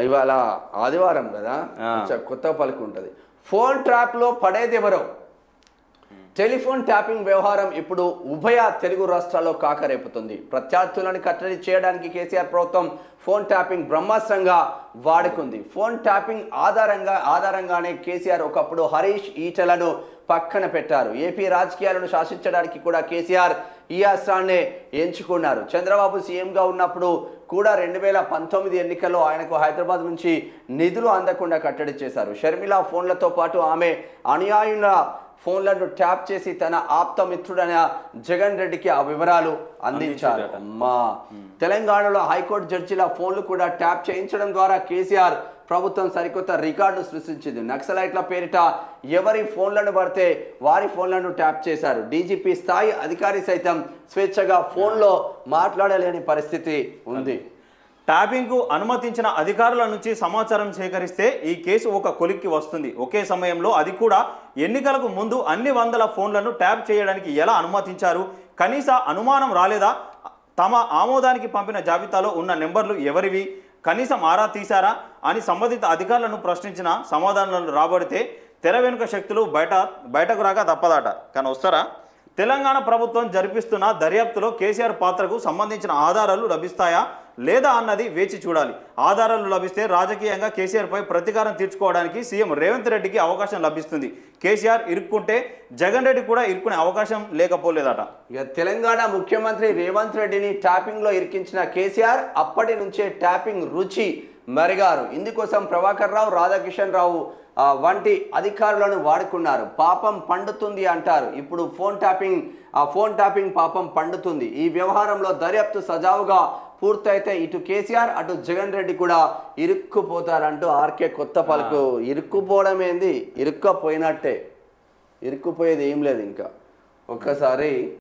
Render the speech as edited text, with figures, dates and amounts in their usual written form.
ఇవాళ ఆదివారం కదా, కొత్త పలుకు ఉంటుంది. ఫోన్ ట్రాప్లో పడేది ఎవరో? టెలిఫోన్ ట్యాపింగ్ వ్యవహారం ఇప్పుడు ఉభయ తెలుగు రాష్ట్రాల్లో కాకరేపుతుంది. ప్రత్యర్థులను కట్టడి చేయడానికి కేసీఆర్ ప్రభుత్వం ఫోన్ ట్యాపింగ్ బ్రహ్మాస్త్రంగా వాడుకుంది. ఫోన్ ట్యాపింగ్ ఆధారంగానే కేసీఆర్ ఒకప్పుడు హరీష్ ఈటలను పక్కన పెట్టారు. ఏపీ రాజకీయాలను శాసించడానికి కూడా కేసీఆర్ ఈ అస్త్రాన్నే ఎంచుకున్నారు. చంద్రబాబు సీఎంగా ఉన్నప్పుడు కూడా 2019 ఎన్నికల్లో ఆయనకు హైదరాబాద్ నుంచి నిధులు అందకుండా కట్టడి చేశారు. షర్మిల ఫోన్లతో పాటు ఆమె అనుయాయుల ఫోన్లను ట్యాప్ చేసి తన ఆప్త మిత్రుడైన జగన్ రెడ్డికి ఆ వివరాలు అందించారు. తెలంగాణలో హైకోర్టు జడ్జిల ఫోన్లు కూడా ట్యాప్ చేయించడం ద్వారా కేసీఆర్ ప్రభుత్వం సరికొత్త రికార్డు సృష్టించింది. నక్సలైట్ల పేరిట ఎవరి ఫోన్లను పడితే వారి ఫోన్లను ట్యాప్ చేశారు. డీజీపీ స్థాయి అధికారి సైతం స్వేచ్ఛగా ఫోన్లో మాట్లాడలేని పరిస్థితి ఉంది. ట్యాపింగ్కు అనుమతించిన అధికారుల నుంచి సమాచారం సేకరిస్తే ఈ కేసు ఒక కొలిక్కి వస్తుంది. ఒకే సమయంలో అది కూడా ఎన్నికలకు ముందు అన్ని వందల ఫోన్లను ట్యాప్ చేయడానికి ఎలా అనుమతించారు? కనీస అనుమానం రాలేదా? తమ ఆమోదానికి పంపిన జాబితాలో ఉన్న నెంబర్లు ఎవరివి? కనీసం ఆరా తీశారా అని సంబంధిత అధికారులను ప్రశ్నించిన సమాధానాలు రాబడితే తెర వెనుక శక్తులు బయటకు రాక తప్పదట. కానీ వస్తారా? తెలంగాణ ప్రభుత్వం జరిపిస్తున్న దర్యాప్తులో కేసీఆర్ పాత్రకు సంబంధించిన ఆధారాలు లభిస్తాయా లేదా అన్నది వేచి చూడాలి. ఆధారాలు లభిస్తే రాజకీయంగా కేసీఆర్పై ప్రతీకారం తీర్చుకోవడానికి సీఎం రేవంత్ రెడ్డికి అవకాశం లభిస్తుంది. కేసీఆర్ ఇరుక్కుంటే జగన్ రెడ్డి కూడా ఇరుక్కునే అవకాశం లేకపోలేదట. ఇక తెలంగాణ ముఖ్యమంత్రి రేవంత్ రెడ్డిని ట్యాపింగ్లో ఇరికించిన కేసీఆర్ అప్పటి నుంచే ట్యాపింగ్ రుచి మరిగారు. ఇందుకోసం ప్రభాకర్ రావు, రాధాకిషన్ రావు వంటి అధికారులను వాడుకున్నారు. పాపం పండుతుంది అంటారు. ఇప్పుడు ఫోన్ ట్యాపింగ్ పాపం పండుతుంది. ఈ వ్యవహారంలో దర్యాప్తు సజావుగా పూర్తయితే ఇటు కేసీఆర్ అటు జగన్ రెడ్డి కూడా ఇరుక్కుపోతారంటూ ఆర్కే కొత్త పలుకు. ఇరుక్కుపోవడం ఏంది, ఇరుక్కపోయినట్టే. ఇరుక్కుపోయేది ఏం లేదు. ఇంకా ఒక్కసారి